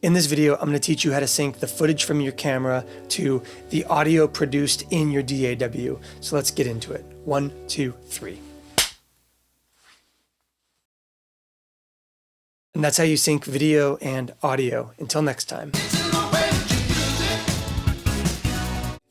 In this video, I'm going to teach you how to sync the footage from your camera to the audio produced in your DAW. So let's get into it. 1, 2, 3. And that's how you sync video and audio. Until next time.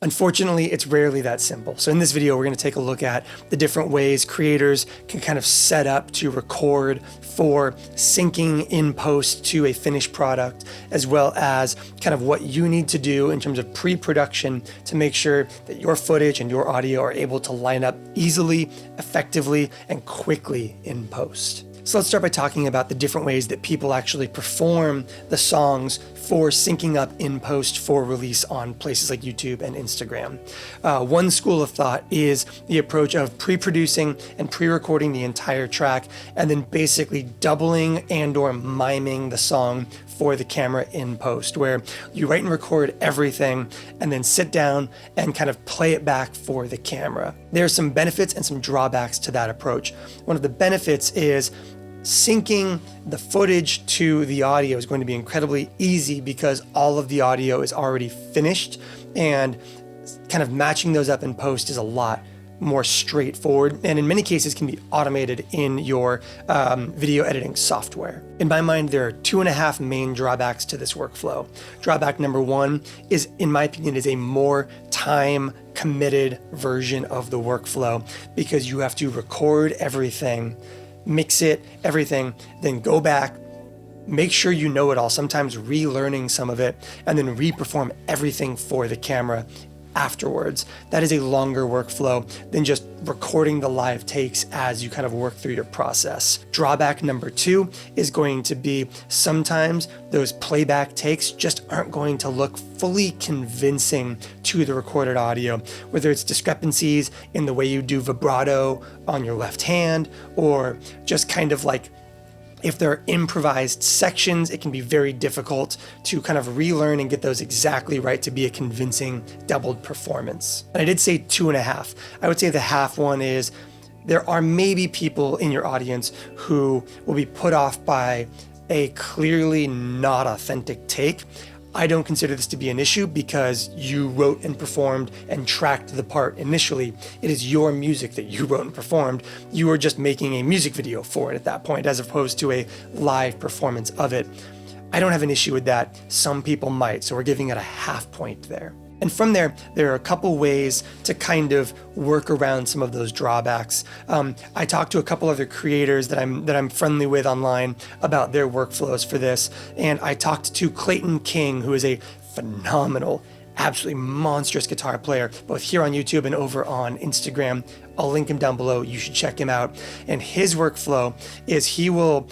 Unfortunately, it's rarely that simple. So in this video, we're going to take a look at the different ways creators can kind of set up to record for syncing in post to a finished product, as well as kind of what you need to do in terms of pre-production to make sure that your footage and your audio are able to line up easily, effectively, and quickly in post. So let's start by talking about the different ways that people actually perform the songs for syncing up in post for release on places like YouTube and Instagram. One school of thought is the approach of pre-producing and pre-recording the entire track and then basically doubling and or miming the song for the camera in post, where you write and record everything and then sit down and kind of play it back for the camera. There are some benefits and some drawbacks to that approach. One of the benefits is syncing the footage to the audio is going to be incredibly easy because all of the audio is already finished, and kind of matching those up in post is a lot more straightforward, and in many cases can be automated in your video editing software. In my mind, there are 2.5 main drawbacks to this workflow. Drawback number 1 is, in my opinion, is a more time committed version of the workflow, because you have to record everything, mix it, everything, then go back, make sure you know it all, sometimes relearning some of it, and then re-perform everything for the camera afterwards. That is a longer workflow than just recording the live takes as you kind of work through your process. Drawback number 2 is going to be sometimes those playback takes just aren't going to look fully convincing to the recorded audio, whether it's discrepancies in the way you do vibrato on your left hand, or just kind of like if there are improvised sections, it can be very difficult to kind of relearn and get those exactly right to be a convincing doubled performance. And I did say 2.5. I would say the half one is there are maybe people in your audience who will be put off by a clearly not authentic take. I don't consider this to be an issue because you wrote and performed and tracked the part initially. It is your music that you wrote and performed. You are just making a music video for it at that point, as opposed to a live performance of it. I don't have an issue with that. Some people might, so we're giving it a half point there. And from there are a couple ways to kind of work around some of those drawbacks. I talked to a couple other creators that I'm friendly with online about their workflows for this, and I talked to Clayton King, who is a phenomenal, absolutely monstrous guitar player, both here on YouTube and over on Instagram. I'll link him down below. You should check him out. And his workflow is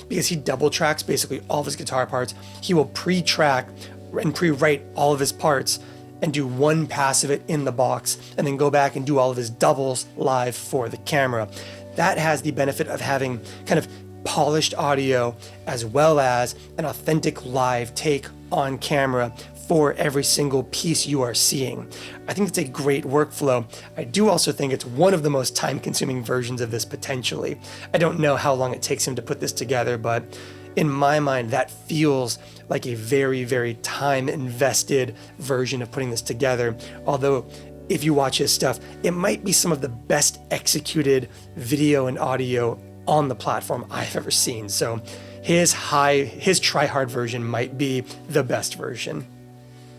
because he double tracks basically all of his guitar parts, he will pre-track and pre-write all of his parts and do one pass of it in the box, and then go back and do all of his doubles live for the camera. That has the benefit of having kind of polished audio as well as an authentic live take on camera for every single piece you are seeing. I think it's a great workflow. I do also think it's one of the most time-consuming versions of this potentially. I don't know how long it takes him to put this together, but in my mind, that feels like a very, very time-invested version of putting this together. Although, if you watch his stuff, it might be some of the best executed video and audio on the platform I've ever seen. So his try-hard version might be the best version.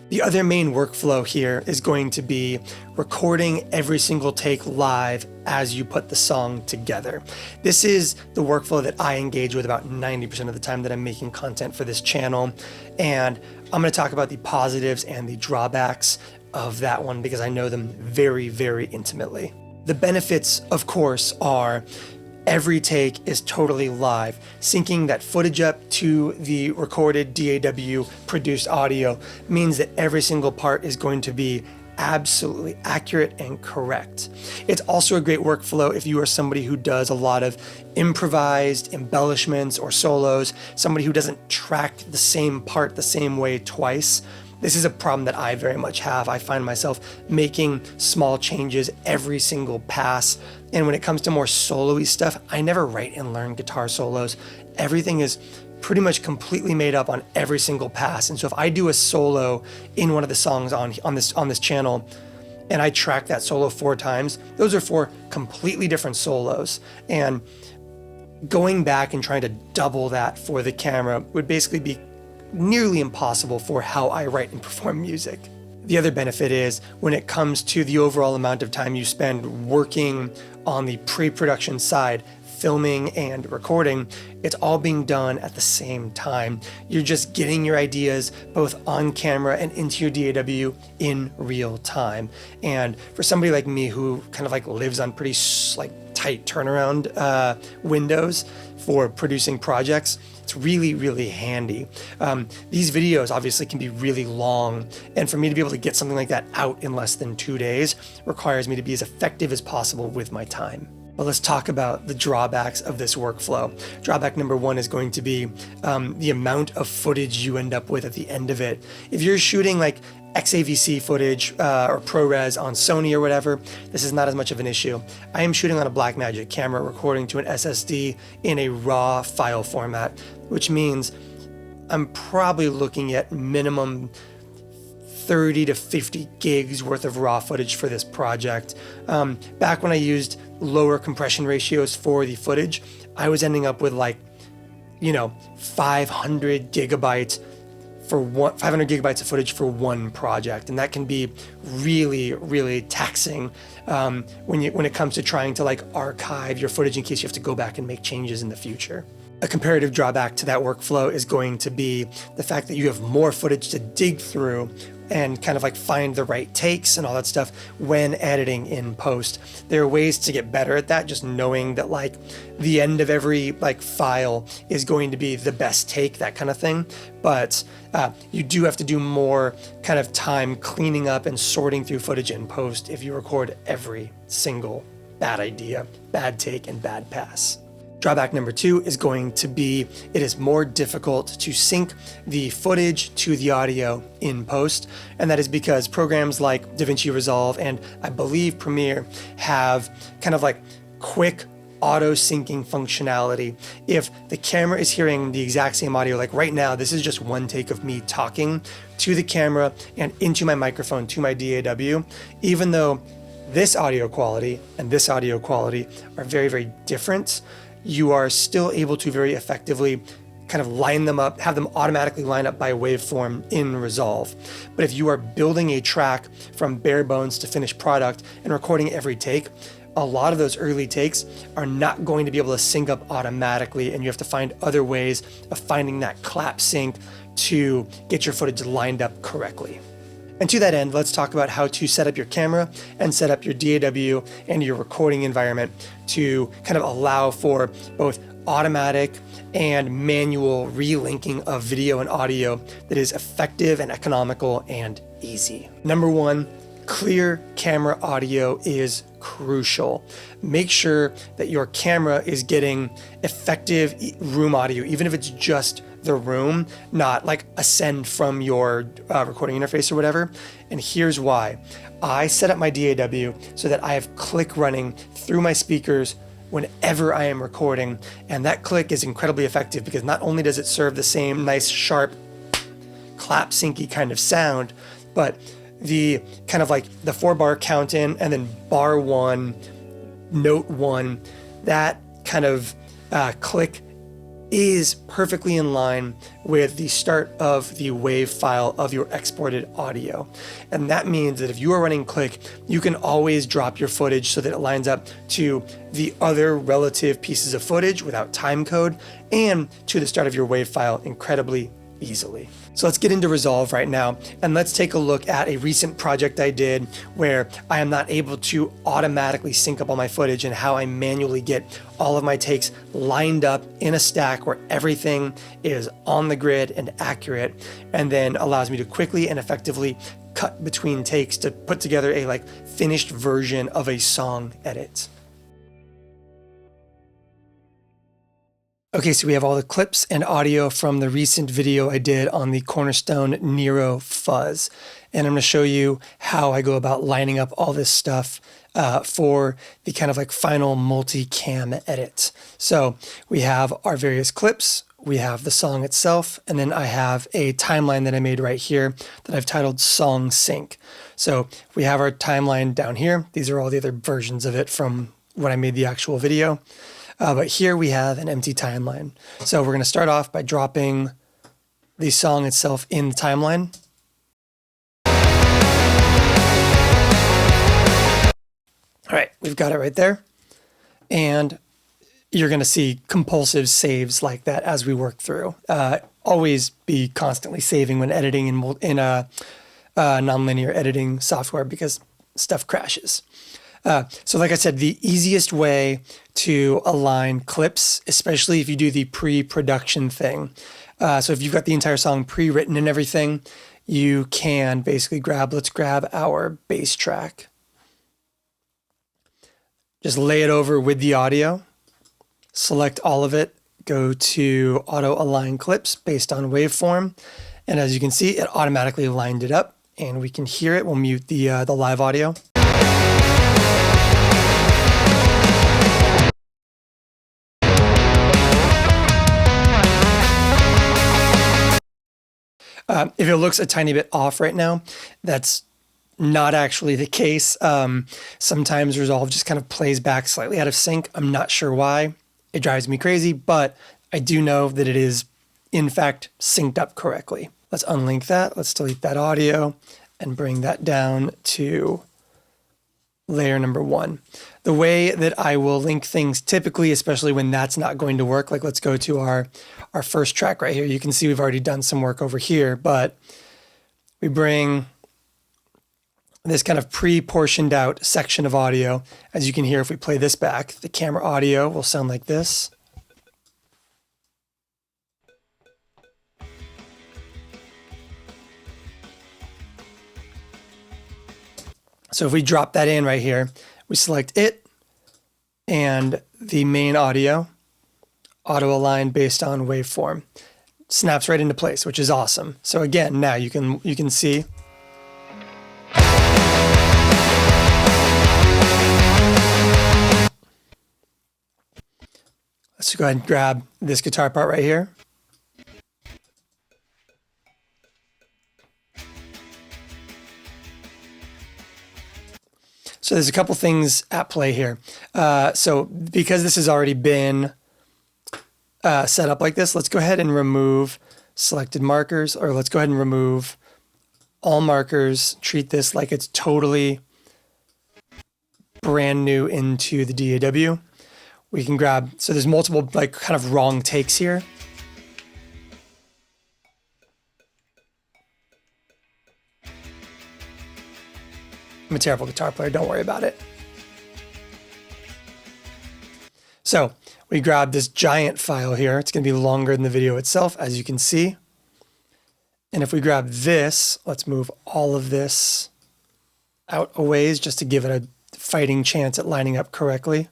The other main workflow here is going to be recording every single take live as you put the song together. This is the workflow that I engage with about 90% of the time that I'm making content for this channel. And I'm going to talk about the positives and the drawbacks of that one because I know them very, very intimately. The benefits, of course, are every take is totally live. Syncing that footage up to the recorded DAW produced audio means that every single part is going to be absolutely accurate and correct. It's also a great workflow if you are somebody who does a lot of improvised embellishments or solos, somebody who doesn't track the same part the same way twice. This is a problem that I very much have. I find myself making small changes every single pass. And when it comes to more solo-y stuff, I never write and learn guitar solos. Everything is pretty much completely made up on every single pass. And so if I do a solo in one of the songs on this channel, and I track that solo 4 times, those are 4 completely different solos. And going back and trying to double that for the camera would basically be nearly impossible for how I write and perform music. The other benefit is when it comes to the overall amount of time you spend working on the pre-production side, filming and recording, it's all being done at the same time. You're just getting your ideas both on camera and into your DAW in real time. And for somebody like me who kind of like lives on pretty tight turnaround windows for producing projects, it's really, really handy. These videos obviously can be really long, and for me to be able to get something like that out in less than 2 days requires me to be as effective as possible with my time. But let's talk about the drawbacks of this workflow. Drawback number 1 is going to be the amount of footage you end up with at the end of it. If you're shooting like XAVC footage or ProRes on Sony or whatever, this is not as much of an issue. I am shooting on a Blackmagic camera, recording to an SSD in a RAW file format, which means I'm probably looking at minimum 30 to 50 gigs worth of raw footage for this project. Back when I used lower compression ratios for the footage, I was ending up with 500 gigabytes of footage for one project, and that can be really, really taxing when it comes to trying to archive your footage in case you have to go back and make changes in the future. A comparative drawback to that workflow is going to be the fact that you have more footage to dig through and kind of find the right takes and all that stuff when editing in post. There are ways to get better at that, just knowing that the end of every file is going to be the best take, that kind of thing. But you do have to do more kind of time cleaning up and sorting through footage in post if you record every single bad idea, bad take, and bad pass. Drawback number 2 is going to be it is more difficult to sync the footage to the audio in post, and that is because programs like DaVinci Resolve and I believe Premiere have kind of quick auto syncing functionality. If the camera is hearing the exact same audio, like right now, this is just one take of me talking to the camera and into my microphone to my DAW, even though this audio quality and this audio quality are very, very different, you are still able to very effectively kind of line them up, have them automatically line up by waveform in Resolve. But if you are building a track from bare bones to finished product and recording every take, a lot of those early takes are not going to be able to sync up automatically, and you have to find other ways of finding that clap sync to get your footage lined up correctly. And to that end, let's talk about how to set up your camera and set up your DAW and your recording environment to kind of allow for both automatic and manual relinking of video and audio that is effective and economical and easy. Number 1, clear camera audio is crucial. Make sure that your camera is getting effective room audio, even if it's just the room, not a send from your recording interface or whatever. And here's why. I set up my DAW so that I have click running through my speakers whenever I am recording, and that click is incredibly effective because not only does it serve the same nice sharp clap syncy kind of sound, but the kind of the 4-bar count in and then bar 1, note 1, that kind of click is perfectly in line with the start of the WAV file of your exported audio. And that means that if you are running click, you can always drop your footage so that it lines up to the other relative pieces of footage without timecode and to the start of your WAV file incredibly easily. So let's get into Resolve right now, and let's take a look at a recent project I did where I am not able to automatically sync up all my footage and how I manually get all of my takes lined up in a stack where everything is on the grid and accurate, and then allows me to quickly and effectively cut between takes to put together a finished version of a song edit. Okay, so we have all the clips and audio from the recent video I did on the Cornerstone Nero fuzz. And I'm going to show you how I go about lining up all this stuff for the kind of final multi-cam edit. So we have our various clips, we have the song itself, and then I have a timeline that I made right here that I've titled Song Sync. So we have our timeline down here. These are all the other versions of it from when I made the actual video. But here we have an empty timeline. So we're going to start off by dropping the song itself in the timeline. All right, we've got it right there. And you're going to see compulsive saves like that as we work through. Always be constantly saving when editing in a nonlinear editing software because stuff crashes. So like I said, the easiest way to align clips, especially if you do the pre-production thing. So if you've got the entire song pre-written and everything, you can basically let's grab our bass track. Just lay it over with the audio, select all of it, go to auto align clips based on waveform. And as you can see, it automatically lined it up and we can hear it. We'll mute the live audio. If it looks a tiny bit off right now, that's not actually the case. Sometimes Resolve just kind of plays back slightly out of sync. I'm not sure why. It drives me crazy, but I do know that it is, in fact, synced up correctly. Let's unlink that. Let's delete that audio and bring that down to layer number 1. The way that I will link things typically, especially when that's not going to work, like let's go to our first track right here. You can see we've already done some work over here, but we bring this kind of pre-portioned out section of audio. As you can hear, if we play this back, the camera audio will sound like this. So if we drop that in right here, we select it and the main audio, auto align based on waveform, snaps right into place, which is awesome. So again, now you can see. Let's go ahead and grab this guitar part right here. So there's a couple things at play here. So because this has already been set up like this, let's go ahead and remove selected markers, or let's go ahead and remove all markers. Treat this like it's totally brand new into the DAW. We can grab, so there's multiple like kind of wrong takes here. I'm a terrible guitar player, don't worry about it. So we grab this giant file here. It's going to be longer than the video itself, as you can see. And if we grab this, let's move all of this out a ways just to give it a fighting chance at lining up correctly.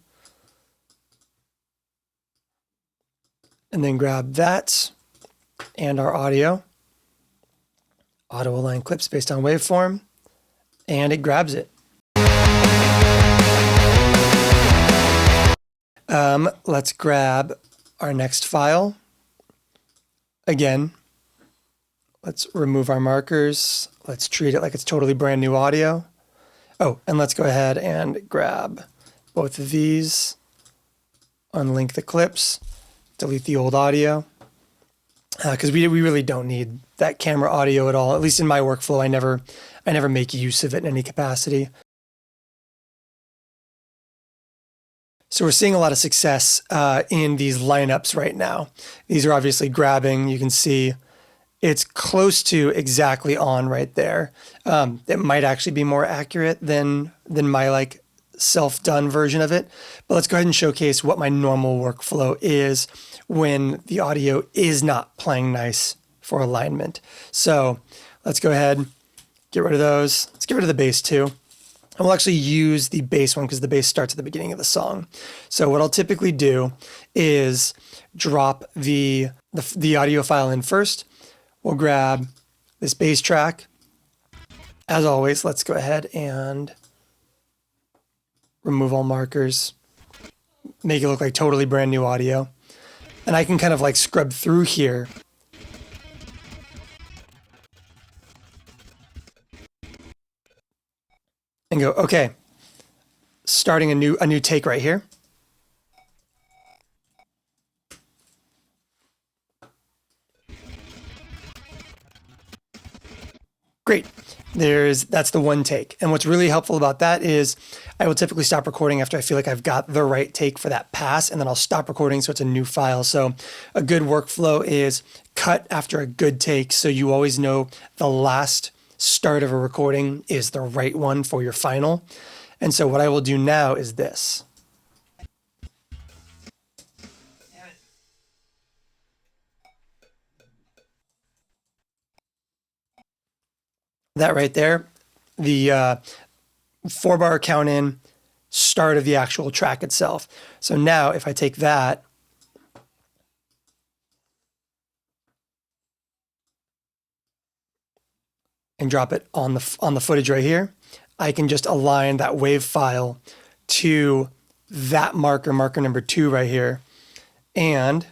And then grab that and our audio. Auto align clips based on waveform. And it grabs it. Let's grab our next file. Again, let's remove our markers. Let's treat it like it's totally brand new audio. Oh, and let's go ahead and grab both of these, unlink the clips, delete the old audio, because we really don't need that camera audio at all. At least in my workflow, I never make use of it in any capacity. So we're seeing a lot of success in these lineups right now. These are obviously grabbing. You can see it's close to exactly on right there. It might actually be more accurate than my like self-done version of it. But let's go ahead and showcase what my normal workflow is when the audio is not playing nice for alignment. So let's go ahead, get rid of those. Let's get rid of the bass too. And we'll actually use the bass one because the bass starts at the beginning of the song. So what I'll typically do is drop the audio file in first. We'll grab this bass track. As always, let's go ahead and remove all markers. Make it look like totally brand new audio. And I can kind of like scrub through here and go, okay, starting a new take right here. Great. That's the one take. And what's really helpful about that is I will typically stop recording after I feel like I've got the right take for that pass, and then I'll stop recording so it's a new file. So a good workflow is cut after a good take, so you always know the last start of a recording is the right one for your final. And so what I will do now is this. That right there, the 4-bar count in, start of the actual track itself. So now if I take that and drop it on the footage right here, I can just align that wave file to that marker number 2 right here. And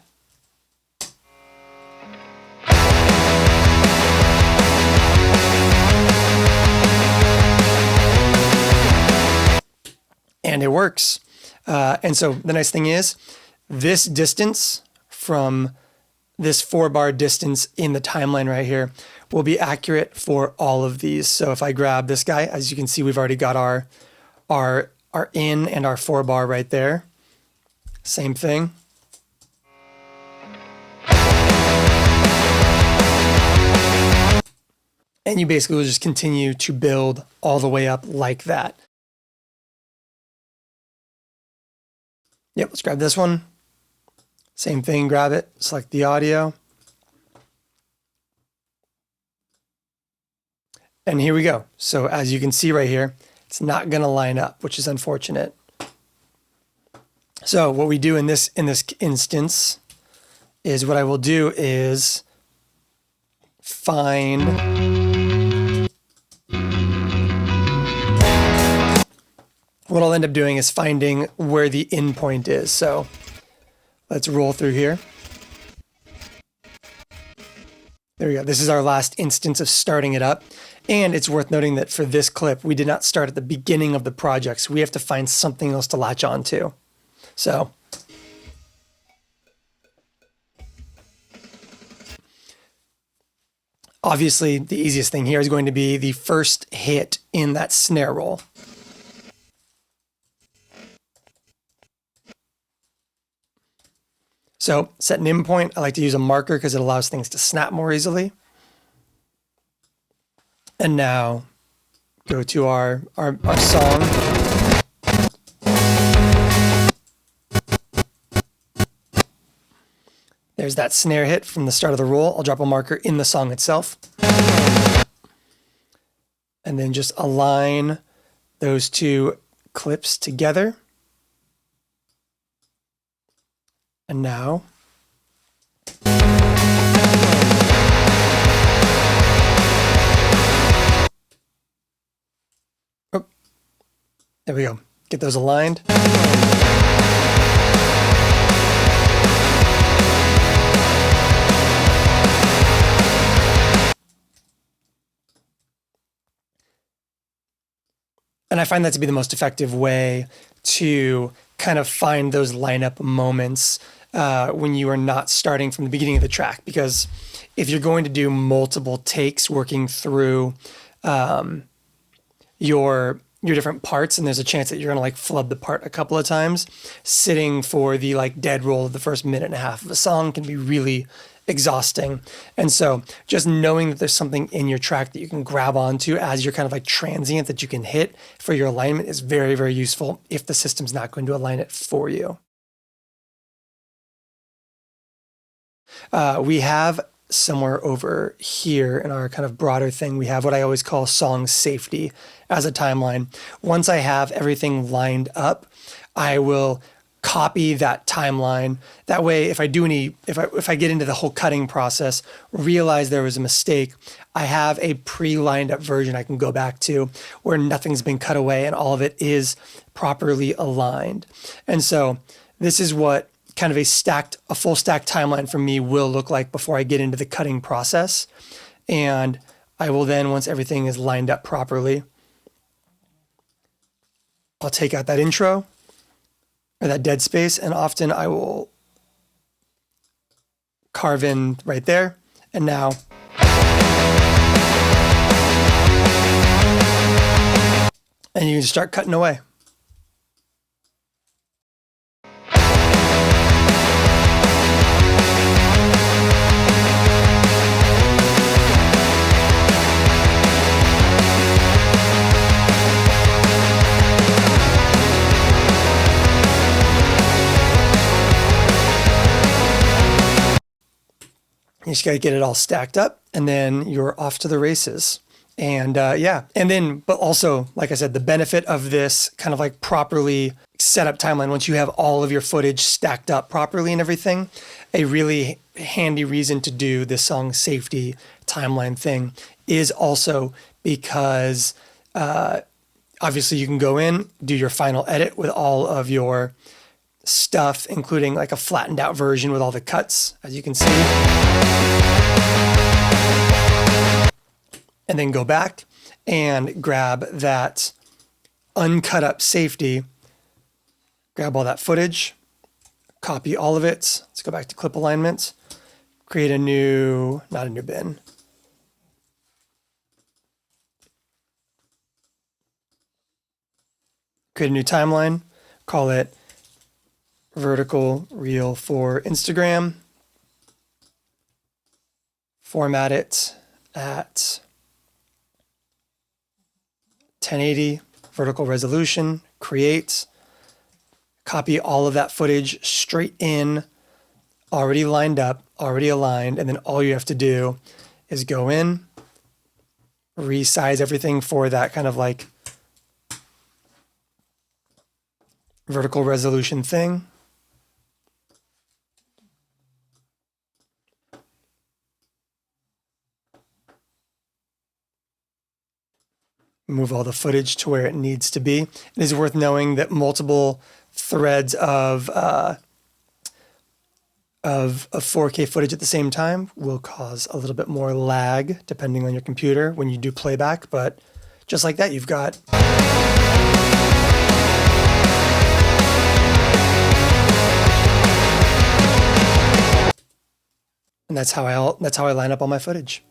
it works. And so the nice thing is this distance from this 4-bar distance in the timeline right here will be accurate for all of these. So if I grab this guy, as you can see, we've already got our in and our 4-bar right there. Same thing. And you basically will just continue to build all the way up like that. Yep, let's grab this one. Same thing, grab it, select the audio. And here we go. So as you can see right here, it's not gonna line up, which is unfortunate. So what we do in this instance is what I will do is find, what I'll end up doing is finding where the in point is. So let's roll through here. There we go. This is our last instance of starting it up. And it's worth noting that for this clip, we did not start at the beginning of the project. So we have to find something else to latch on to. So obviously the easiest thing here is going to be the first hit in that snare roll. So set an in point. I like to use a marker because it allows things to snap more easily. And now go to our song. There's that snare hit from the start of the roll. I'll drop a marker in the song itself. And then just align those two clips together. And now there we go. Get those aligned. And I find that to be the most effective way to kind of find those lineup moments when you are not starting from the beginning of the track. Because if you're going to do multiple takes working through your different parts, and there's a chance that you're gonna like flub the part a couple of times, sitting for the like dead roll of the first minute and a half of a song can be really exhausting. And so just knowing that there's something in your track that you can grab onto as you're kind of like transient that you can hit for your alignment is very, very useful if the system's not going to align it for you. We have somewhere over here in our kind of broader thing, we have what I always call song safety as a timeline. Once I have everything lined up, I will copy that timeline. That way, if I get into the whole cutting process, realize there was a mistake, I have a pre-lined up version I can go back to where nothing's been cut away and all of it is properly aligned. And so this is what kind of a full stack timeline for me will look like before I get into the cutting process. And I will then, once everything is lined up properly, I'll take out that intro or that dead space, and often I will carve in right there. And now and you can start cutting away. You just got to get it all stacked up, and then you're off to the races. And but also, like I said, the benefit of this kind of like properly set up timeline, once you have all of your footage stacked up properly and everything, a really handy reason to do this song safety timeline thing is also because obviously you can go in, do your final edit with all of your stuff, including like a flattened out version with all the cuts, as you can see. And then go back and grab that uncut up safety, grab all that footage, copy all of it. Let's go back to clip alignment, create a new, not a new bin. Create a new timeline, call it vertical reel for Instagram, format it at 1080 vertical resolution, create, copy all of that footage straight in, already lined up, already aligned, and then all you have to do is go in, resize everything for that kind of like vertical resolution thing. Move all the footage to where it needs to be. It is worth knowing that multiple threads of 4K footage at the same time will cause a little bit more lag depending on your computer when you do playback, but just like that, you've got and that's how I line up all my footage.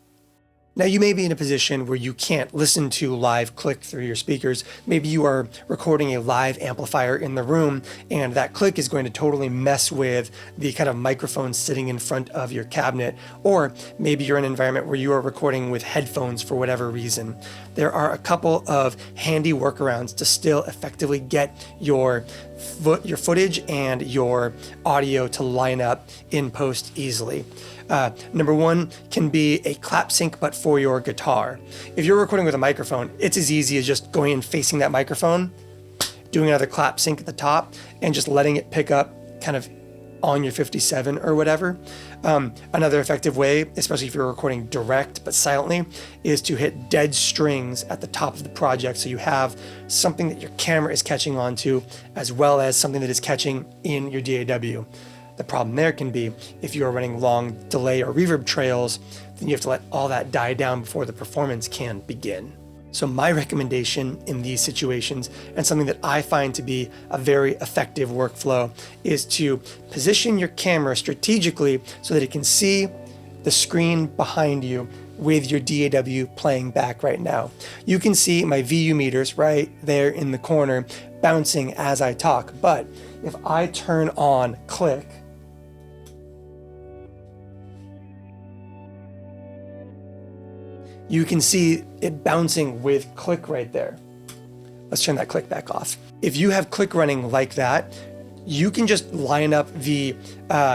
Now, you may be in a position where you can't listen to live click through your speakers. Maybe you are recording a live amplifier in the room, and that click is going to totally mess with the kind of microphone sitting in front of your cabinet. Or maybe you're in an environment where you are recording with headphones for whatever reason. There are a couple of handy workarounds to still effectively get your footage and your audio to line up in post easily. Number one can be a clap sync, but for your guitar. If you're recording with a microphone, it's as easy as just going and facing that microphone, doing another clap sync at the top, and just letting it pick up kind of on your 57 or whatever. Another effective way, especially if you're recording direct but silently, is to hit dead strings at the top of the project, so you have something that your camera is catching onto as well as something that is catching in your DAW. The problem there can be if you are running long delay or reverb trails, then you have to let all that die down before the performance can begin. So my recommendation in these situations, and something that I find to be a very effective workflow, is to position your camera strategically so that it can see the screen behind you with your DAW playing back right now. You can see my VU meters right there in the corner bouncing as I talk, but if I turn on click, you can see it bouncing with click right there. Let's turn that click back off. If you have click running like that, you can just line up the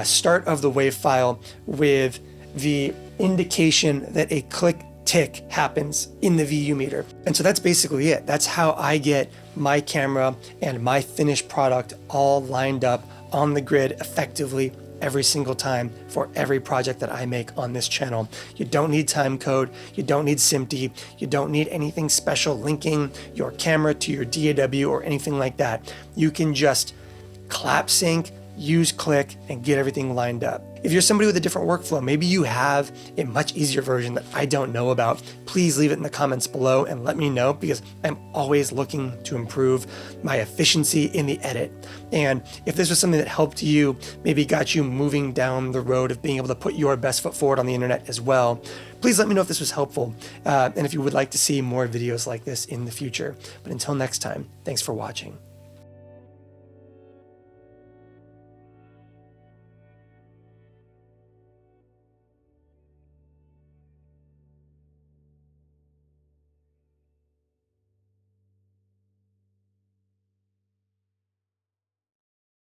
start of the wave file with the indication that a click tick happens in the VU meter. And so that's basically it. That's how I get my camera and my finished product all lined up on the grid effectively every single time for every project that I make on this channel. You don't need timecode, you don't need SMPTE, you don't need anything special linking your camera to your DAW or anything like that. You can just clap sync, use Click, and get everything lined up. If you're somebody with a different workflow, maybe you have a much easier version that I don't know about, please leave it in the comments below and let me know, because I'm always looking to improve my efficiency in the edit. And if this was something that helped you, maybe got you moving down the road of being able to put your best foot forward on the internet as well, please let me know if this was helpful, and if you would like to see more videos like this in the future. But until next time, thanks for watching.